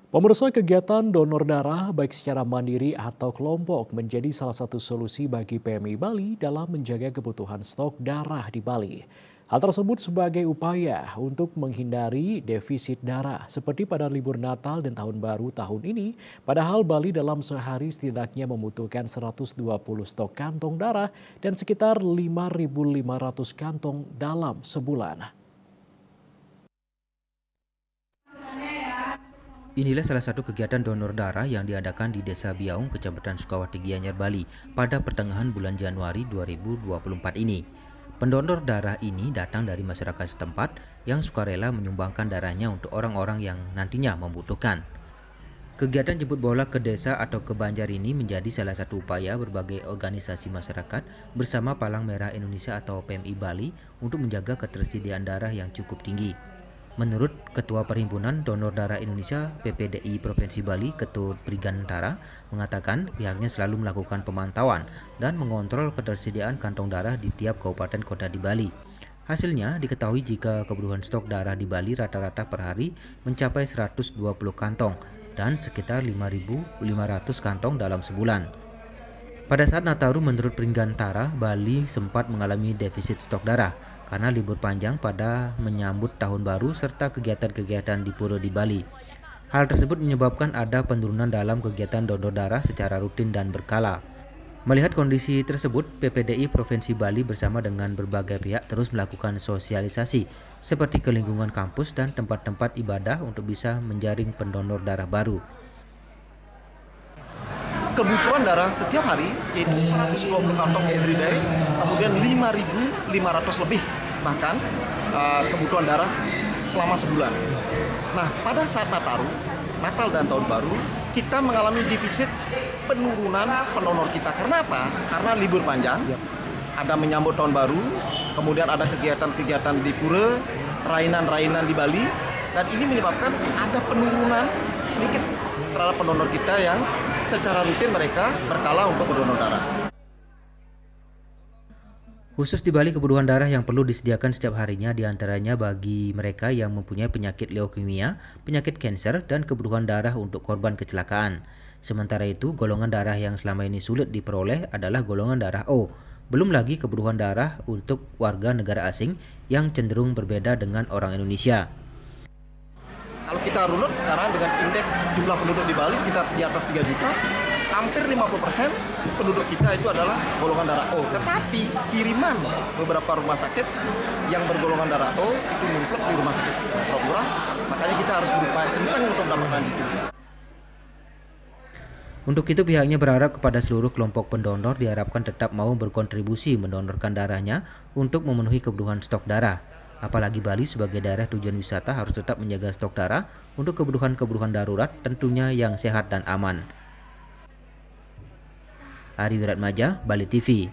Pemirsa, kegiatan donor darah baik secara mandiri atau kelompok menjadi salah satu solusi bagi PMI Bali dalam menjaga kebutuhan stok darah di Bali. Hal tersebut sebagai upaya untuk menghindari defisit darah seperti pada libur Natal dan Tahun Baru tahun ini, padahal Bali dalam sehari setidaknya membutuhkan 120 stok kantong darah dan sekitar 5.500 kantong dalam sebulan. Inilah salah satu kegiatan donor darah yang diadakan di Desa Biaung, Kecamatan Sukawati, Gianyar, Bali pada pertengahan bulan Januari 2024 ini. Pendonor darah ini datang dari masyarakat setempat yang sukarela menyumbangkan darahnya untuk orang-orang yang nantinya membutuhkan. Kegiatan jemput bola ke desa atau ke Banjar ini menjadi salah satu upaya berbagai organisasi masyarakat bersama Palang Merah Indonesia atau PMI Bali untuk menjaga ketersediaan darah yang cukup tinggi. Menurut Ketua Perhimpunan Donor Darah Indonesia PPDI Provinsi Bali, Ketut Brigantara, mengatakan pihaknya selalu melakukan pemantauan dan mengontrol ketersediaan kantong darah di tiap kabupaten kota di Bali. Hasilnya diketahui jika kebutuhan stok darah di Bali rata-rata per hari mencapai 120 kantong dan sekitar 5.500 kantong dalam sebulan. Pada saat Nataru, menurut Pringgantara, Bali sempat mengalami defisit stok darah karena libur panjang pada menyambut tahun baru serta kegiatan-kegiatan di pura di Bali. Hal tersebut menyebabkan ada penurunan dalam kegiatan donor darah secara rutin dan berkala. Melihat kondisi tersebut, PPDI Provinsi Bali bersama dengan berbagai pihak terus melakukan sosialisasi seperti ke lingkungan kampus dan tempat-tempat ibadah untuk bisa menjaring pendonor darah baru. Kebutuhan darah setiap hari yaitu 120 kantong everyday, kemudian 5.500 lebih bahkan kebutuhan darah selama sebulan. Nah, pada saat Natal dan Tahun Baru, kita mengalami defisit penurunan pendonor kita. Karena apa? Karena libur panjang, ada menyambut Tahun Baru, kemudian ada kegiatan-kegiatan di pura, rainan-rainan di Bali, dan ini menyebabkan ada penurunan sedikit terhadap pendonor kita yang secara rutin mereka berkala untuk berdonor darah. Khusus di Bali, kebutuhan darah yang perlu disediakan setiap harinya diantaranya bagi mereka yang mempunyai penyakit leukemia, penyakit kanker, dan kebutuhan darah untuk korban kecelakaan. Sementara itu, golongan darah yang selama ini sulit diperoleh adalah golongan darah O. Belum lagi kebutuhan darah untuk warga negara asing yang cenderung berbeda dengan orang Indonesia. Kalau kita runut sekarang dengan indeks jumlah penduduk di Bali sekitar di atas 3 juta, hampir 50% penduduk kita itu adalah golongan darah O. Tetapi kiriman beberapa rumah sakit yang bergolongan darah O itu muncul di rumah sakit Propura, makanya kita harus berupaya kencang untuk mendapatkan itu. Untuk itu pihaknya berharap kepada seluruh kelompok pendonor diharapkan tetap mau berkontribusi mendonorkan darahnya untuk memenuhi kebutuhan stok darah. Apalagi Bali sebagai daerah tujuan wisata harus tetap menjaga stok darah untuk kebutuhan-kebutuhan darurat tentunya yang sehat dan aman. Ari Wiratmaja, Bali TV.